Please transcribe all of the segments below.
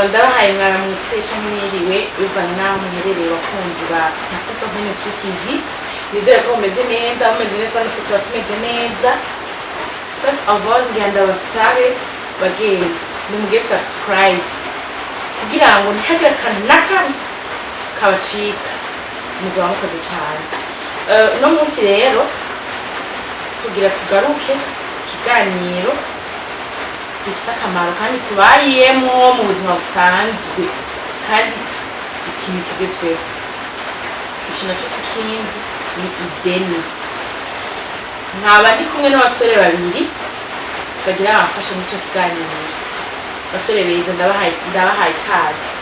ndabahaye mwaramutse canke mwiriwe bivanye naho muherereye bakunzi ba Nyasoso Ministry TV. Nizere ko mumeze neza, mumeze neza natwe tuba tumeze neza. First of all, ngenda basabe bagenzi nimuge subscribe kugira ngo ntihagire akantu na kamwe kabacika, muzoba mukoze cane. No munsi rero tugira tugaruke ikiganiro gifise akamaro kandi tubayemo mu buzima busanzwe kandi ikintu kigezweho. Ikintu cyose kindi ni ideni. Nkaba ndi kumwe n'abasore babiri bagira bamfashe n'icyo kiganiro. Basore beza ndabahaye ikaze.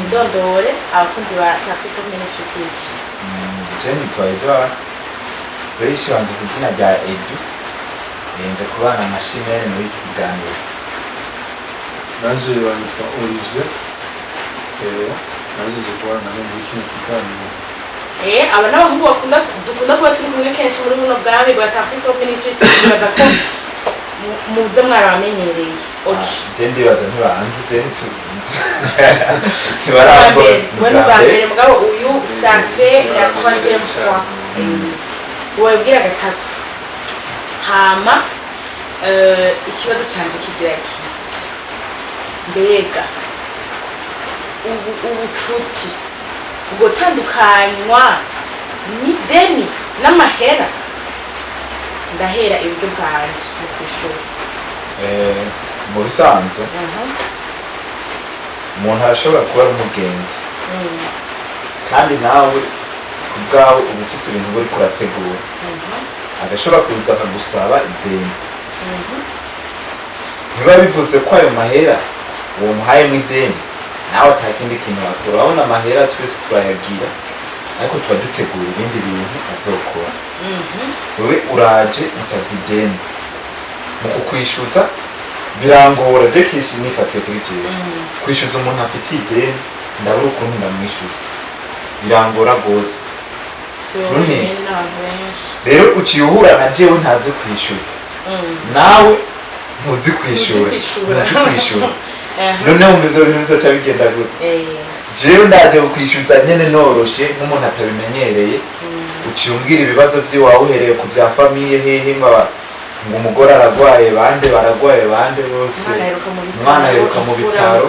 Ndondore abakunzi ba Nyasoso Ministry TV. Jenny twaje benshi banze ku izina rya Edu. Nje kubana na Shimene muri iki kiganiro. Nanje banitwa Olivier. Nanje je kubana na muri iki kiganiro. Aba n'abahungu dukunda kuba turi kumwe kenshi muri buno bwami bwa Nyasoso Ministry TV, baza ko muze mwaramenyereye. Je ndibaza ntibanze Jenny tu. Kibarambo. Bueno bwambere mugabo uyu safe ya troisième fois. Wabwira gatatu. Hama ikibazo canje kigira kiti. Mbega ubucuti gutandukanywa n'ideni n'amahera. Ndahera ibyo bwanje mu kwishura. Mu bisanzwe umuntu arashobora kuba ari umugenzi kandi nawe ubwawe uba ufise ibintu uri kurategura, agashobora kuza akagusaba ideni. Niba bivuze ko ayo mahera uwo muhayemo ideni nawe atakindi kintu wakora. Urabona amahera twese twayagira ariko tuba dutegura ibindi bintu azokora. Wewe uraje usavye ideni, mu kukwishyuza birangora. Je kishi nifatiye kuri jewe kwishyuza umuntu afite ideni ndabura ukuntu ndamwishyuza, birangora gose. Rero uciye uhura na jewe ntazi kwishyuza, nawe ntuzi kwishura. None umeze bizaca bigenda gute? Jewe ndaje kwishyuza nyene noroshe nk'umuntu atabimenyereye. Uciye umbwira ibibazo by'iwawe uhereye ku bya famiye hehe, ngo umugore aragwaye, bande baragwaye, bande bose umwana aheruka mu bitaro.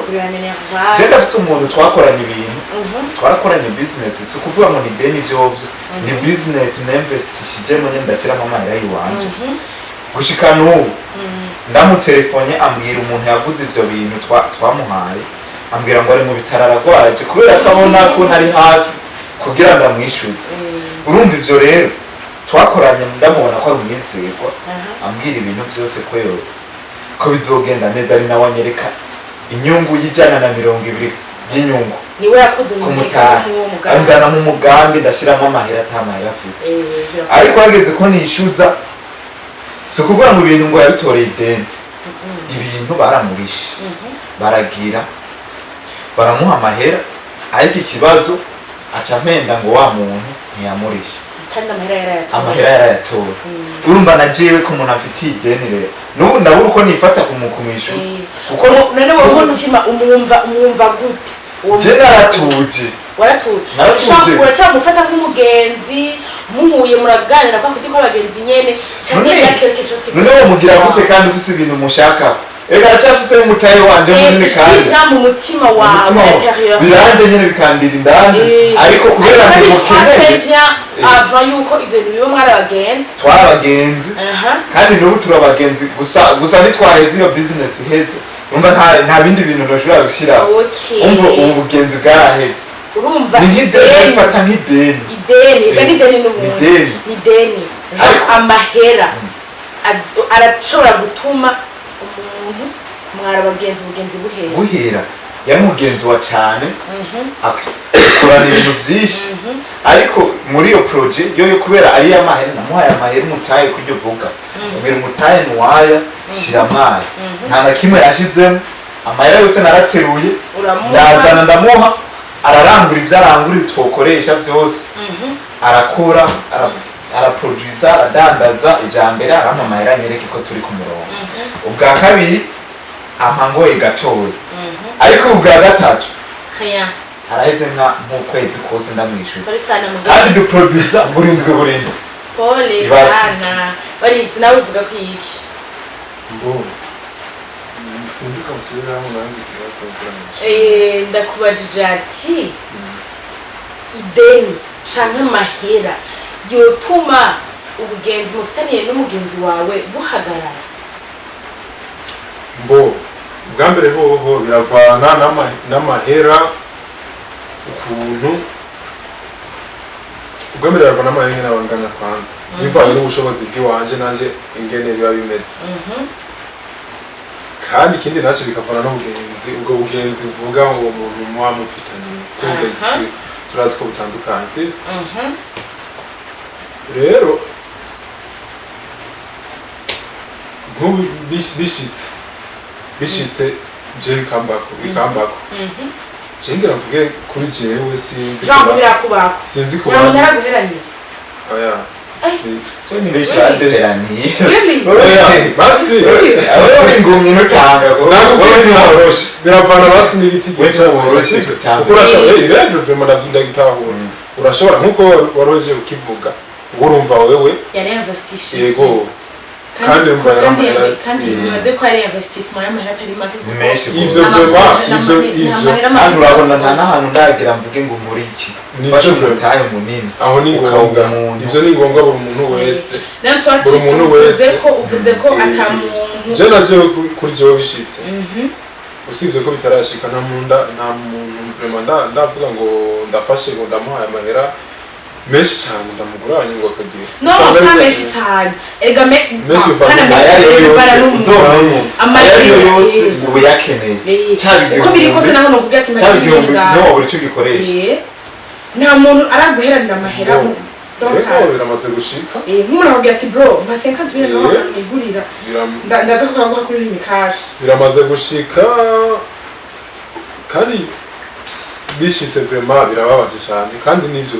Je ndafise umuntu twakoranye ibintu, twarakoranye business, si ukuvuga ngo ni deni vyovyo, ni business na investishije mu nyenda ndashyiramo amahera yiwanje. Gushika n'ubu ndamutelefone ambwira umuntu yaguze ivyo bintu twamuhaye, ambwira ngo ari mu bitaro aragwaje kubera akabona ko ntari hafi kugira ngo amwishyuze. Urumva ivyo rero twakoranye ndamubona ko ari umwizerwa, ambwira ibintu byose ko bizogenda neza, ari nawe anyereka inyungu y'120 y'inyungu. Niwe yakuze mu mugambi, anzana mu mugambi ndashiramo amahera atamahera afise. Ariko hageze ko nishyuza, so kuvuga ngo ibintu ngo yabitoreye ideni, ibintu baramurisha, baragira baramuha amahera, ariko ikibazo aca mpenda ngo wa muntu ntiyamurisha kandi amahera yarayatora. Urumva na jewe ko umuntu afitiye ideni rero n'ubu ndabura uko nifata kumwishyuza, kuko none wowe umutima umwumva gute? Je naratuje. Waratuje uracyamufata nk'umugenzi, muhuye muraganira ko afite ko abagenzi nyene cyane ya quelque chose qui none mugira gute kandi ufise ibintu mushaka? Ega cyafise umutaye wanje munini kandi mu mutima wawe intérieur biranje nyene bikandira indani, ariko kubera ko mukeneye ava yuko ivyo bibo mwari abagenzi, twarabagenzi kandi n'ubu turabagenzi gusa nitwaheze iyo business iheze. Urumva nta bindi bintu nashobora gushira. Umva ubugenzi bwaraheze. Urumva ni nk'ideni, fata nk'ideni. Ideni ideni n'ideni amahera arashobora gutuma umuntu mwari abagenzi ubugenzi buhera. Yari umugenzi wa cyane, akorana ibintu byinshi, ariko muri iyo projet yo kubera ari amahera, namuhaye amahera umutaye kuryo vuga, ubwira umutaye nuwaya shira amaye, nta na kimwe yashizemo. Amahera yose narateruye ndazana ndamuha, ararangura ivyarangura twokoresha byose, arakora araproduisa, aradandaza ivya mbere, arampa amahera nyereke ko turi ku murongo. ubwa kabiri amangoye gatoya ariko ubwa gatatu haraheze nk'ukwezi kose ndamwishyura kandi duproduza burindwi pole sana barivye nawe uvuga ko iki mbo sinzi ko usubiramo nanjye kibazo kurangisha ndakubajije ati ideni canke amahera yotuma ubugenzi mufitaniye n'umugenzi wawe buhagarara mbo bwa mbere hoho biravana n'amahera ukuntu ubwa mbere biravana n'amahera n'abangana kwanza bivanye n'ubushobozi bw'iwanje nanje ingene biba bimeze kandi ikindi nacyo bikavana n'ubugenzi ubwo bugenzi buvuga ngo umuntu muba mufitaniye ubugenzi turazi ko butandukanye sivyo rero nk'ubu bishitse je bikambako cengira mvuge kuri jewe sinzi sinzi ko naraguheraniye oya Tony beshi baduheraniye basi aho ingumye n'utanga biravana basi n'ibiti urashobora nkuko waroje ukivuga urumva wewe yari investition yego kandi bimaze ko ari investissement y'amahera atari make ivyo kandi urabona nta n'ahantu ndagira mvuge ngo muri iki fashe umutahe munini aho ni ngombwa ivyo ni ngombwa buri muntu wese buri muntu wese uvuze ko atamuntu je naje kuri jewe bishitse usibye ko bitarashika nta muntu vraiment ndavuga ngo ndafashe ngo ndamuhaye amahera meshi cyane ndamuguranye ngo akagira no nta meshi cyane ega meshi amahera yose ubu yakeneye uko biri kose naho no kugira ati no buri cyo gikoresha nta muntu araguheranira amahera Reko biramaze gushika nk'umuntu avuga ati bro mpa 50 bine ngaho igurira ndaza ko kaguha kuri limikashi biramaze gushika kandi bishitse vraiment birababaje cyane kandi nivyo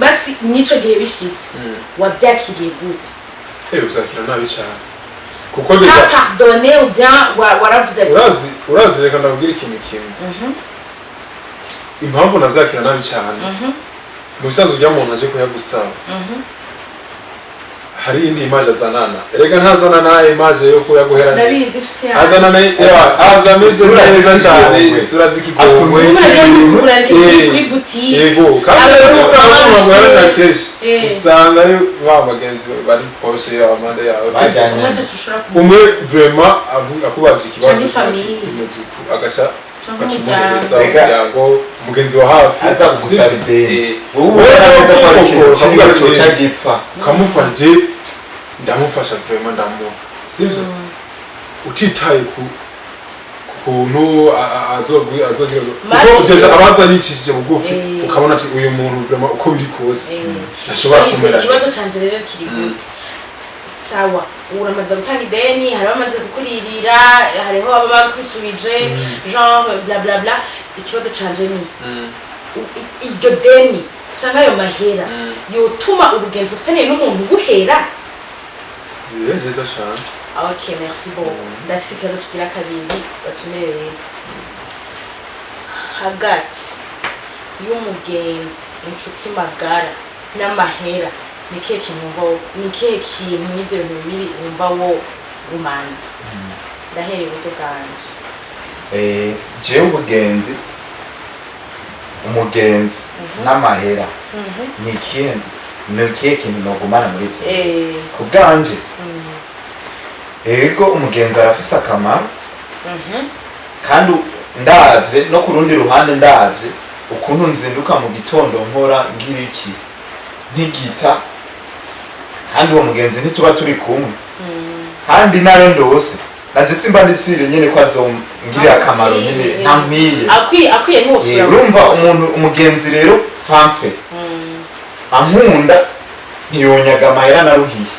basi nico gihe bishitse wabyakiriye gute uzakira nabi cyane kuko pardonner ou bien waravuze ati urazi reka ndabwira ikintu kimwe impamvu navyakira nabi cyane mu bisanzwe ujya muntu aje kuyagusaba hari indi image azanana erega ntazanana image yo kuyaguherana ndabizi ifite azanana azameze neza cyane isura zikigongwe yego kandi usanga keshi usanga wa bagenzi bari poshe ya amande yawe umwe vraiment avuga kubaje ikibazo agacha gacumuhereza umuryango umugenzi wa hafi aza gusaba ideni wowe uraza ko ari ikintu cyagipfa kamufanje ndamufasha vraiment ndamu sivyo utitaye ku kuntu azogira kuko deja abaza yicishije bugufi ukabona ati uyu muntu vraiment uko biri kose nashobora kumera ikibazo canje rero kiri gute sawa uramaze gutanga ideni hari bamaze gukuririra hariho aba bakwisubije genre bla bla bla ikibazo canje ni iryo deni cyangwa ayo mahera yotuma ubugenzi ufitaniye n'umuntu guhera neza cyane okay merci bon ndafise ikibazo kigira kabiri batumire leta hagati y'umugenzi inshuti magara n'amahera ni kihe kintu n'ibyo bintu bibiri wumva wo gumana ndahereye uburyo bwanje jewe umugenzi n'amahera ni ikihe kintu nogumana muri ivyo ku bwanje ego umugenzi arafise akamaro kandi ndavye no ku rundi ruhande ndavye ukuntu nzinduka mu gitondo nkora ngira iki ntigita kandi uwo mugenzi ntituba turi kumwe kandi nare ndose naje simba ndisire nyene ko azongirira akamaro nyene ntampiye akwiye n'usura urumva umugenzi rero mpfampfe ankunda ntiyonyaga amahera naruhiye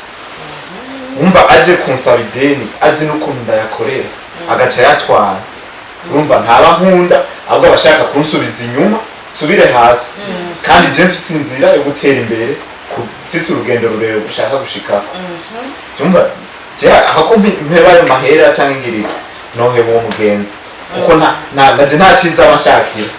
umva aje kunsaba ideni azi n'ukuntu ndayakorera agaca yatwara urumva ntaba nkunda ahubwo abashaka kunsubiza inyuma subire hasi kandi je mfise inzira yo gutera imbere mfise urugendo rurerure gushaka gushikako cyumva je hako mpeba ayo mahera canke ngirika noheba uwo mugenzi kuko naje nta ciza abashakira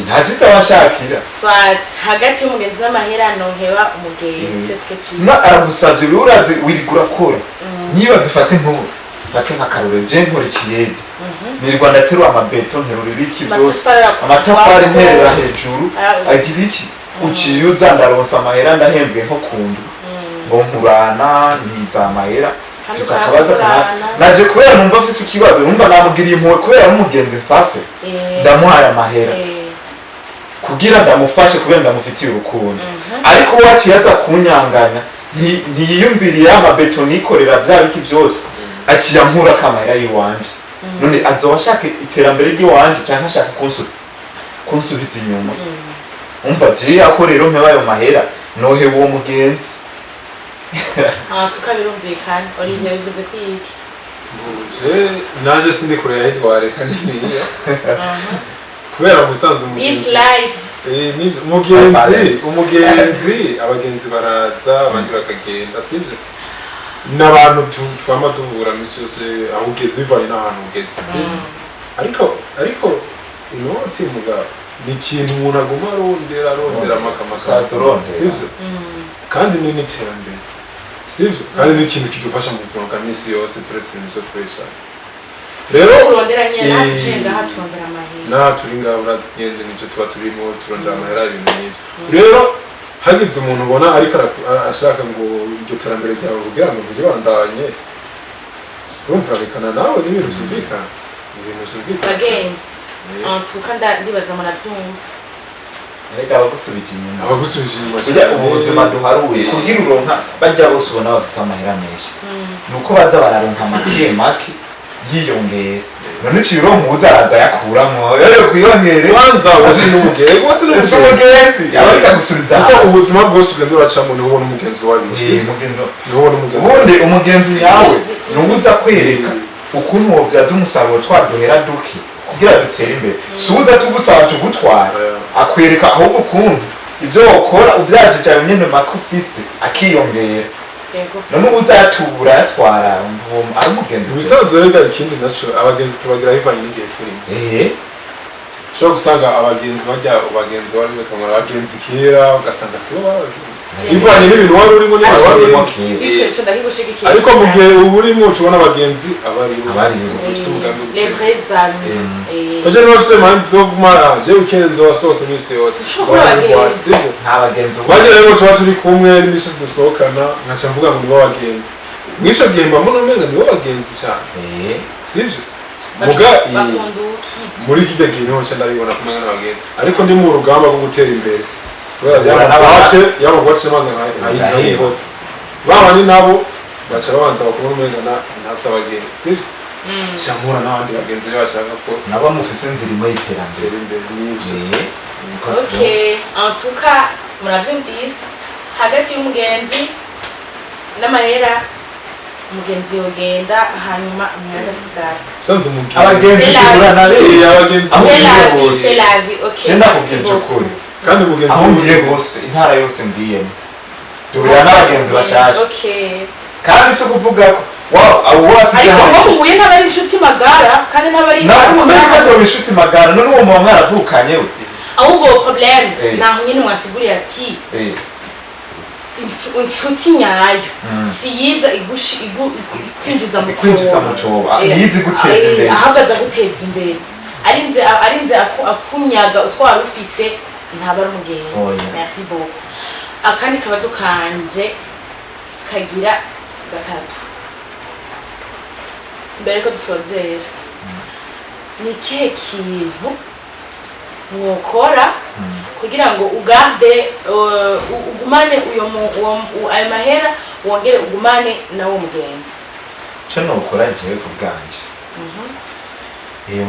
nta ciza abashakira swat hagati y'umugenzi n'amahera noheba umugenzi c'est ce que tu na aragusavye urazi wirigura kora niba dufate nk'ubu fate nk'akarorero je nkora ikiyede nirirwa ndaterura amabeto nterura ibiki vyose amatafari nterera hejuru agira iki uciye uzandaronsa amahera ndahembwe nko kundu ngo nkurana ntiza amahera fisa akabaza naje kubera numva afise ikibazo numva namugiriye impuhwe kubera n'umugenzi mpfampfe ndamuhaye amahera kugira ndamufashe kubera ndamufitiye urukundo ariko waciye aza kunyanganya ntiyiyumviriye amabeto nikorera vya biki vyose aciye ankura kamahera yiwanje none azoba ashaka iterambere ry'iwanje canke ashaka kunsubiza inyuma umva je ako rero mpeba ayo mahera noheba uwo mugenzi tukabirumvikana Olivier bivuze kwiki naje sindi kure ya Edouard kaniniya kubera musanze umugenzi abagenzi baraza abandi bakagenda sivyo n'abantu twama duhura misi yose aho ugeze bivanye n'ahantu ugeze ariko inoti mugabo ni ikintu umuntu aguma arondera amakamasa sivyo kandi ni n'iterambere sivyo kandi ni ikintu kidufasha mu buzima bwa misi yose turetse ibintu vyo twesha rero turondera nyene tucenga hatondera amahera turi ngaho urazi nyene nivyo tuba turimo turondera amahera ibintu n'ivyo rero hagize umuntu ubona ariko ashaka ngo iryo terambere ryawe kugira ngo biribandanye urumvikana nawe n'ibintu vyumvikana bagenzi tuka ndibaza muravyumva ariko abagusubije inyuma kugira ubuzima duharuye kugira uronka bajya bose ubona bafise amahera menshi nuko baza bararonka make yiyongera none ciro muza araza yakuramwo yo kwiyongere kwanza wose n'umugenzi abarika gusubiza kuko ubuzima bwose ugenda uracamo niho ubona umugenzi wawe ubundi umugenzi yawe nubuza kwereka ukuntu wovyaza umusaruro twaduhera duki kugira dutere imbere suza tugusaba tugutwara akwereka ahubwo ukuntu ivyo wokora uvyajije ayo nyene makufise akiyongera none uzatubura yatwara ari umugenzi bisanzwe rega ikindi naco abagenzi tubagira bivanye n'igihe turimo ushobora gusanga abagenzi bari batwara abagenzi kera ugasanga sibo babagenzi ivanye n'ibintu wari urimo ariko mu gihe uba urimo ucubona abagenzi abari les vrais amis aje n'abafise mandi zo kumara je weekend nzobasohotse imisi yose nta bagenzi bagira rero tuba turi kumwe n'imisi dusohokana nkaca mvuga ngo nibo bagenzi mwico gihe mba mbona umenga nibo bagenzi cane sivyo muga muri kirya gihe niho nca ndabibona kumenga n'abagenzi ariko ndi mu rugamba rwo gutera imbere yabagwatse maze nkayihotse babandi nabo baca babanza bakubona umenga ntasa abagenzi sivyo shamura n'abandi bagenzi bashaka ko nabo mufise inzira imwe y'iterambere imbere n'ivyo en tout cas muravyumvise hagati y'umugenzi n'amahera umugenzi yogenda hanyuma amahera agasigara sanze abagenzi c'est la vie okay kandi umugenzi ahuye hose intara yose ndiyemo duhura n'abagenzi bashasha kandi si ukuvuga ko abo bose ariko bo muhuye n'abari inshuti magara kandi n'abari inshuti magara none uwo muba mwaravukanye we ahubwo problème naho nyine mwasiguriye ati inshuti nyayo si yiza kwinjiza mu cobo yizi guteza imbere ahubwo aza guteza imbere arinze akunyaga utwara ufise ntaba ari umugenzi merci beaucoup akandi kabazo kanje kagira gatatu mbere ko dusozera ni ikihe kintu mwokora kugira ngo ugarde ugumane ayo mahera wongere ugumane nawo mugenzi co nokora jewe ku bwanje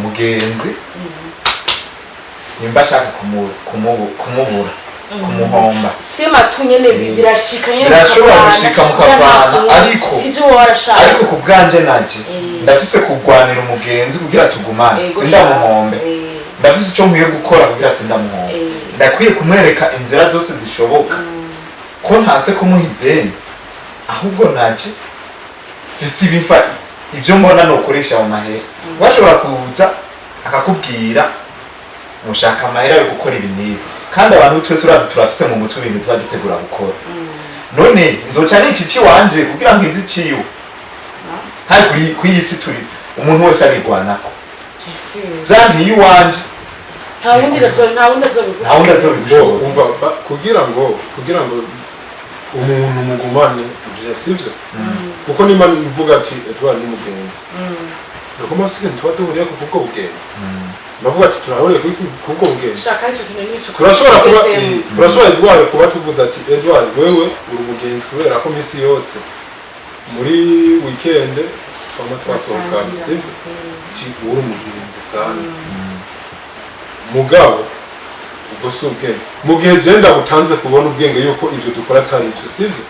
mugenzi simba shaka kumubura kumuhomba sema tu nyene birashika nyene birashobora gushika mukavana ariko ku bwanje naje ndafise kugwanira umugenzi kugira tugumane sindamuhombe ndafise ico nkwiye gukora kugira sindamuhombe ndakwiye kumwereka inzira zose zishoboka ko ntase kumuha ideni ahubwo naje mfise ibifa ivyo mbona nokoresha mu mahera washobora kuza akakubwira mushaka amahera yo gukora ibintu kandi abantu twese urazi turafise mu mutwe ibintu tuba dutegura gukora none nzoca n'iki wanje kugira ngo izi ciwe kandi kuri isi turi umuntu wese arigwanako zanti iwanje nta wundi azobigushoboza umva kugira ngo umuntu mugumane ibyo sivyo kuko nimba mvuga ati Edouard ni mugenzi nuko mafise tuba duhuriye ku kubwo bugenzi bavuga ati turahuriye kubwo bugenzi turashobora Edouard kuba tuvuze ati Edouard wewe uri umugenzi kubera ko misi yose muri weekend twama twasohoka sivyo ati uri umugenzi sana mugabo ubwo si ubwenge mu gihe genda butanze kubona ubwenge yuko ivyo dukora atari ivyo sivyo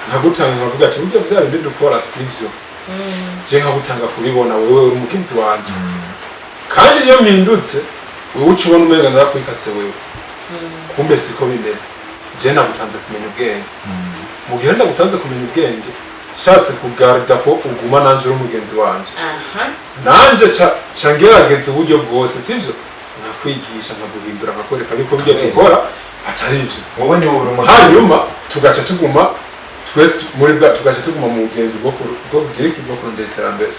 nkagutanga nkavuga ati burya bya bindi dukora sivyo je nkagutanga kubibona wewe uri umugenzi wanje kandi iyo mpindutse wewe uca ubona umenga narakwikase wewe kumbe siko bimeze je nagutanze kumenya ubwenge mu gihe ndagutanze kumenya ubwenge shatse kugarda ko uguma nanje uri umugenzi wanje nanje ca ngerageza uburyo bwose sivyo nakwigisha nkaguhindura nkakwereka yuko byo dukora atari ivyo wowe ni wowe hanyuma tugaca tuguma twese muri bwa tugaca tuguma mu bugenzi bwo kugira iki bwo kurondera iterambere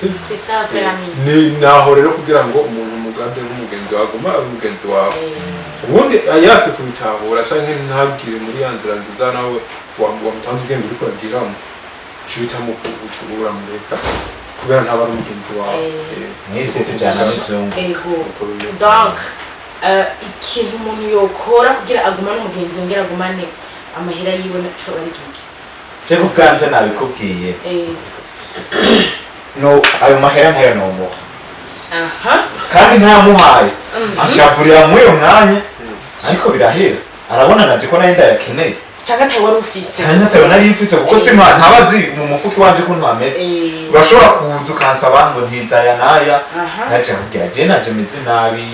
ni naho rero kugira ngo umuntu mugande nk'umugenzi wawe aguma ari umugenzi wawe ubundi ayase kubitahura canke ntabwire muri ya nzira nziza nawe wamutanze ubwenge uriko uragiramo cubita mu kugucurura mureka kubera ntaba ari umugenzi wawe mwese tujana n'izungu donc ikintu umuntu yokora kugira agumane umugenzi wongera agumane amahera yiwe naco bari giki je kuvuganje nabikubwiye no ayo mahera ntayo nomuha kandi ntamuhaye ashavurira muri uyo mwanya ariko birahera arabona naje ko nayo ndayakeneye cyangwa tayi wari ufise cyangwa tayi nari mfise kuko sima ntabazi mu mufuki wanje ko ntwameze urashobora kuza ukansaba ngo ntizaya naya naje kugira je naje meze nabi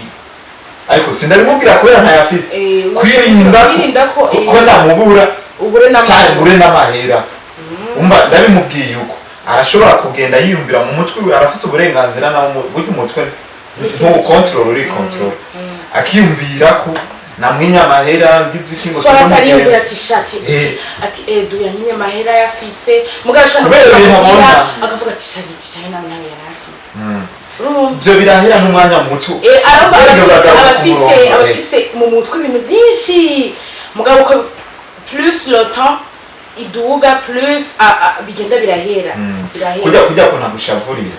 ariko sindarimubwira kubera ntayafise kwirinda ko ndamubura ubure n'amahera umva ndabimubwiye uko arashobora kugenda yiyumvira mu mutwe we arafise uburenganzira nawo buryo umutwe nko control uri control akiyumvira ko namwinya mahera ngize kingo so atari yongera ati Edu yanyinya mahera yafise mugasha akavuga ati shari nawe nawe yarafise byo birahera n'umwanya muto abafise mu mutwe ibintu byinshi mugabo ko plus le temps iduga plus bigenda birahera kujya ko nagushavurira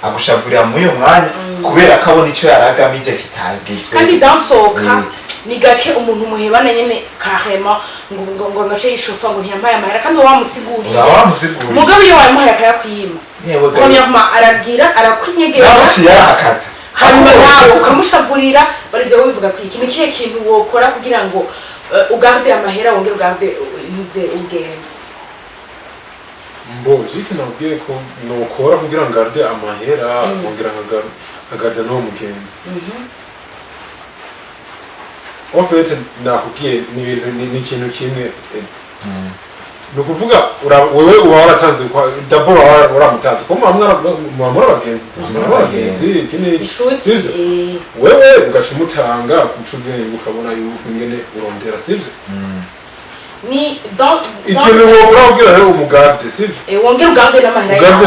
agushavurira muri uyo mwanya kubera ko abona icyo yaragamije kitagezwe kandi dansoka ni gake umuntu muhebana nyene carrément ngo ngace yishofa ngo ntiyampaye amahera kandi wamusiguriye mugabo iyo wamuhaye akayakwima konyama aragira arakwinyegeza hanyuma nawe ukamushavurira bari byo bivuga ko iki ni kihe kintu wokora kugira ngo ugarde amahera wongere ugarde nze ubwenzi mbo jiki nabwiye ko nokora kugira ngo garde amahera wongera agarde no mugenzi ofete nakubwiye ni ikintu kimwe nukuvuga wewe uba waratanze d'abord waramutanze ko muri abagenzi ikindi sivyo wewe ugaca umutanga guca ubwenge ukabona yuko ingene urondera sivyo ni donc ikintu wokora kugira rero umugarde sivyo wongera ugarde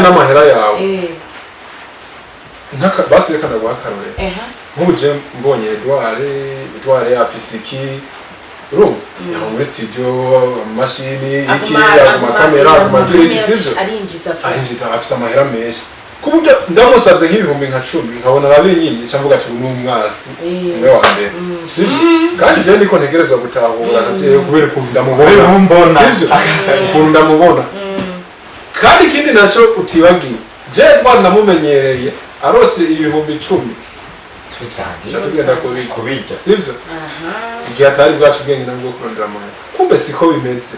n'amahera yawe basi reka ndaguha akarore nk'ubu je mbonye Edouard afise iki urumva yaba muri studio amamashini iki amakamera amagiriki sivyo arinjiza afise amahera menshi ku buryo ndamusavye nk'ibihumbi nka 10 nkabona babinyinyi camvuga ati n'umwasi umwe wa mbere sivyo kandi je niko ntegerezwa gutahura navye kubera ukuntu ndamubona sivyo ukuntu ndamubona kandi ikindi naco utibagiye je Edouard namumenyereye arose ibihumbi 10 tugenda kubika sivyo igihe atari bwacu ubwenge nabwo kurondera amahera kumbe siko bimeze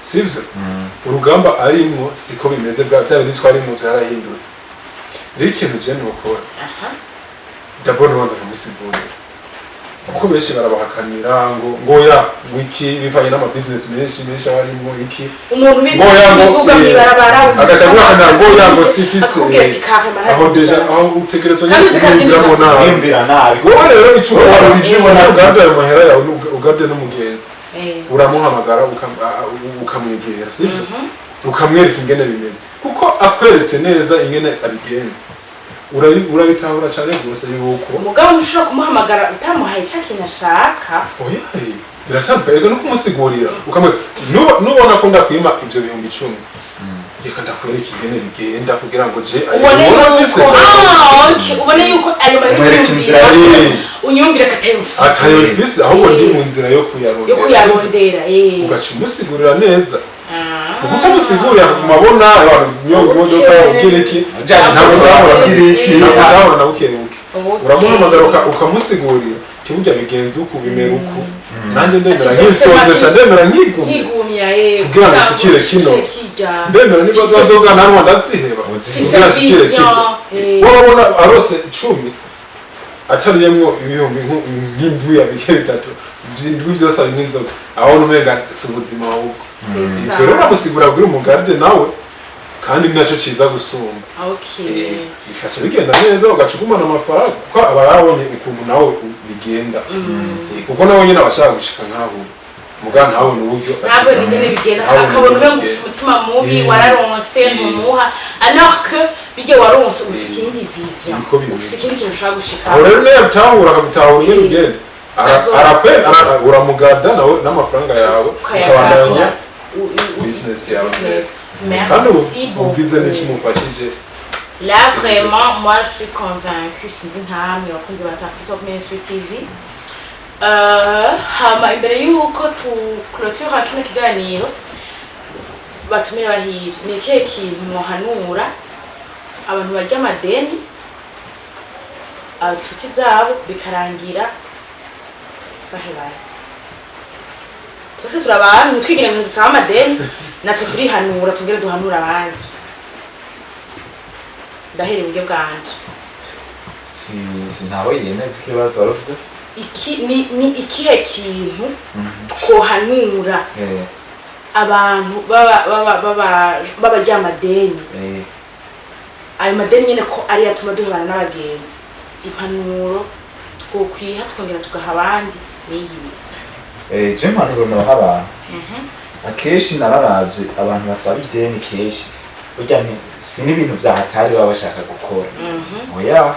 sivyo urugamba arimwo siko bimeze bya bintu twarimo byarahindutse rero ikintu je nokora d'abord nabanza kumusigurira kuko benshi barabahakanira ngo ya wiki bivanye n'ama business menshi abarimo iki umuntu bizuga mwibarabara agacaguhana ngo ya ngo sifise aho deja aho utegerezwa nyine kwiyumvira nabi wowe rero icuba uribona ugaza ayo mahera yawe ugabye n'umugenzi uramuhamagara ukamwegera sivyo ukamwereka ingene bimeze kuko akweretse neza ingene abigenza urabitahura cyane rwose yuko umugabo ushobora kumuhamagara utamuhaye cya kintu ashaka oya biracambere no kumusigurira ukamwe nubona ko ndakwima ivyo 10,000 reka ndakwereka ingene bigenda kugira ngo je ubone yuko ayo mahera unyumvira atayo bifise ahubwo ndi mu nzira yo kuyarondera ugaca umusigurira neza kuko musigurira mabona abantu imodoka ubwiriki ntabwo utabona nabukeruke uramuhamagara ukamusigurira kiburya bigenda uku bimera uku nanjye ndemera nkisozesha ndemera nkigumya kugira ngo shikire kino ndemera niba zazoga nanwa ndaziheba kugira shikire kino wabona arose 10 atariyemwo ibihumbi nk'indwi yabihe bitatu by'indwi byose ari nk'inzoga aho numenga si ubuzima ahubwo rero uramusigura kuri umugarde nawe kandi nacyo kiza gusumba bikaca bigenda neza ugacugumana amafaranga kuko aba yarabonye ukuntu nawe bigenda kuko nawe nyine abashaka gushika nk'aho mugana ntabona uburyo ntabwo nigene bigenda akabona ube ngufite umutima mubi wararonse ntumuha alors que bijye waronse ufite indi vision ufite ikindi kintu ushaka gushika aho rero nayo bitahura akabitahura ingene bigenda uramugada nawe n'amafaranga yawe ukabandanya business yawe kandi ubwize n'iki mufashije là vraiment moi je suis convaincue sinzi ntamwe bakunze batasi sur Ministry TV hama imbere yuko tu clôture kino kiganiro batumira bahira ni ikihe kintu mwohanura abantu barya amadeni inshuti zabo bikarangira bahebaye twese turabantu twigire ngo dusaba amadeni natwe turihanura tugere duhanura abandi ndahera uburyo bwanje si ntawe yemeza ikibazo waravuze ni ikihe kintu twohanura abantu babajya amadeni ayo madeni nyine ko ari yatuma duhebana n'abagenzi impanuro twokwiha twongera tugaha abandi niyi je impanuro noha abantu akenshi nararavye abantu basaba ideni kenshi burya si n'ibintu vya hatari baba bashaka gukora oya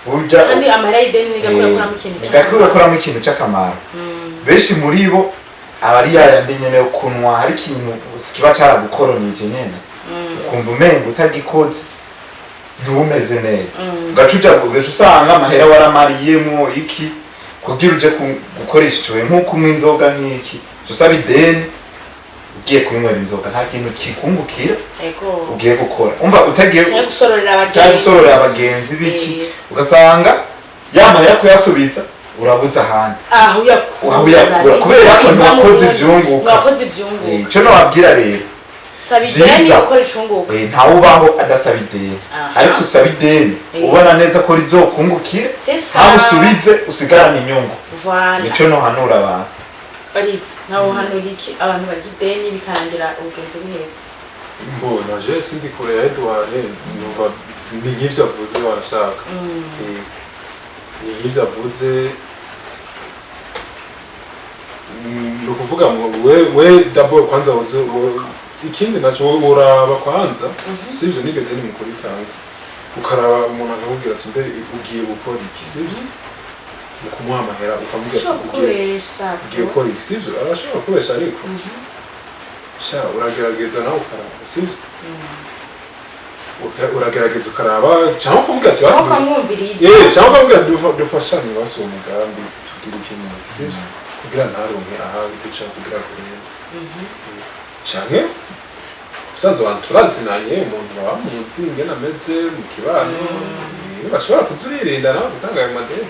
burya kandi amahera y'ideni nigakuramo ikintu c'akamaro benshi muri bo abari yayandi nyene yo kunwa hari ikintu kiba caragukoronije nyene ukumva umenga utagikoze ntubumeze neza ugaca uja usanga amahera waramariyemo iki kugira uje gukoresha icoye nk'uko umwe inzoga nk'iki usaba ideni ugiye kunywera inzoga nta kintu kikungukira ugiye gukora umva utagiye gusororera abagenzi biki ugasanga yamahera kuyasubitsa urabuze ahandi aho yakura kubera ko ntakoze ivyunguka ico nobabwira rero sabideni ukoresha unguka ntawubaho adasaba ideni ariko usaba ideni ubona neza ko rizokungukira ntamusubize usigarana inyungu nico nohanura abantu Barix nawo hanura iki abantu barya ideni bikarangira ubugenzi buhetse mbona je sindi kure ya Edouard numva ni nk'ivyo avuze barashaka ni nk'ivyo avuze ni ukuvuga we d'abord kwanza ikindi naco uraba kwanza sivyo nibyo deni mukuru itanga ukaraba umuntu akakubwira ati mbe ugiye gukora iki sivyo mukumuha amahera ukamubwira ati ugiye gukora iki sivyo arashobora gukoresha ariko uragerageza nawe ukaraba sivyo uragerageza ukaraba cyangwa ukamubwira ati cyangwa ukamubwira dufashanye basi uwo mugambi tugira ikintu sivyo kugira ntaronke ahandi duca kugira kureba canke usanzwe abantu turazinanye umuntu baba munsi ingene ameze mu kibano bashobora kuzuririnda nawe gutanga ayo madeni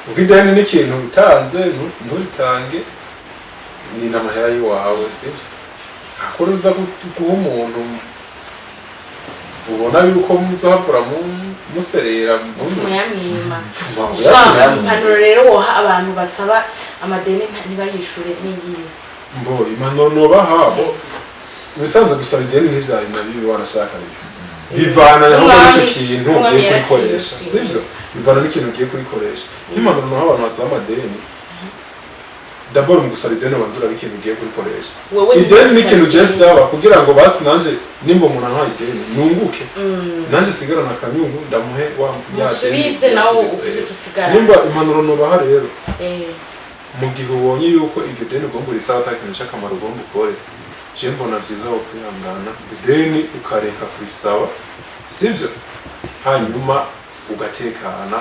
kuko ideni ni ikintu utanze nturitange ni n'amahera y'iwawe sivyo akora uza guha umuntu ubona yuko muzohavura muserera mfumo yamwima impanuro rero woha abantu basaba amadeni ntibayishure n'iyihe mbo impanuro nobaha bisanzwe gusaba ideni ntivyarima bibi wanashaka bivana n'aho ico kintu ugiye kurikoresha sivyo bivana n'ikintu ugiye kurikoresha impanuro naho abantu basaba amadeni d'abord mu gusaba ideni banzura bikintu ugiye kurikoresha ideni ni ikintu je saba kugira ngo basi nanje nimba umuntu nta ideni nunguke nanje sigarana akanyungu ndamuhe wa musubize nawo ufise usigara nimba impanuro nobaha rero mu gihe ubonye yuko iryo deni ugomba urisaba atakintu c'akamaro ugomba ukore je mbona vyiza wo kwihangana ideni ukareka kurisaba sivyo hanyuma ugatekana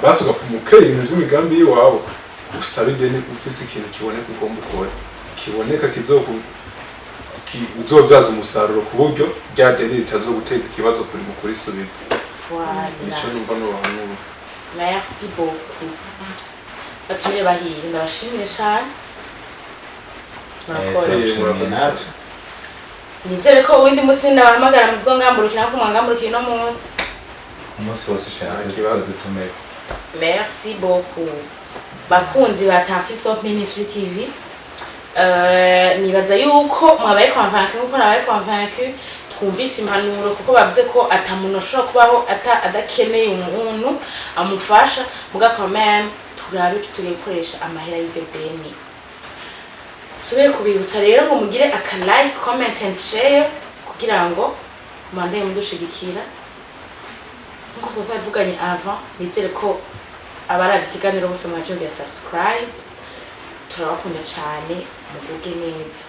basi ugafumukera ibintu vy'imigambi yiwawe usaba ideni ufise ikintu kiboneka ugomba ukore kiboneka uzovyaza umusaruro ku buryo rya deni ritazoguteza ikibazo kuri mu kurisubiza nico numva nobahanura. Merci beaucoup. Batumire bahire ndabashimire cyane. Nizere ko uwindi musi ndabahamagara muzongamburukira ko mwangamburukira no munsi. Umunsi wose ushaka ikibazo tumere. Merci beaucoup. Bakunzi ba Tansiso Ministry TV. Nibaza yuko mwabaye convaincre kuko nabaye convaincre twumvise impanuro kuko bavuze ko atamuntu ashobora kubaho adakeneye umuntu amufasha muga quand turabe tugiye gukoresha amahera y'ideni. Subire kubibutsa rero ngo mugire aka like, comment and share kugira ngo mande mudushigikira. Nkuko twavuganye avant nizere ko abaradi kiganiro bose mwaje ya subscribe. Turabakunda cyane muguge neza.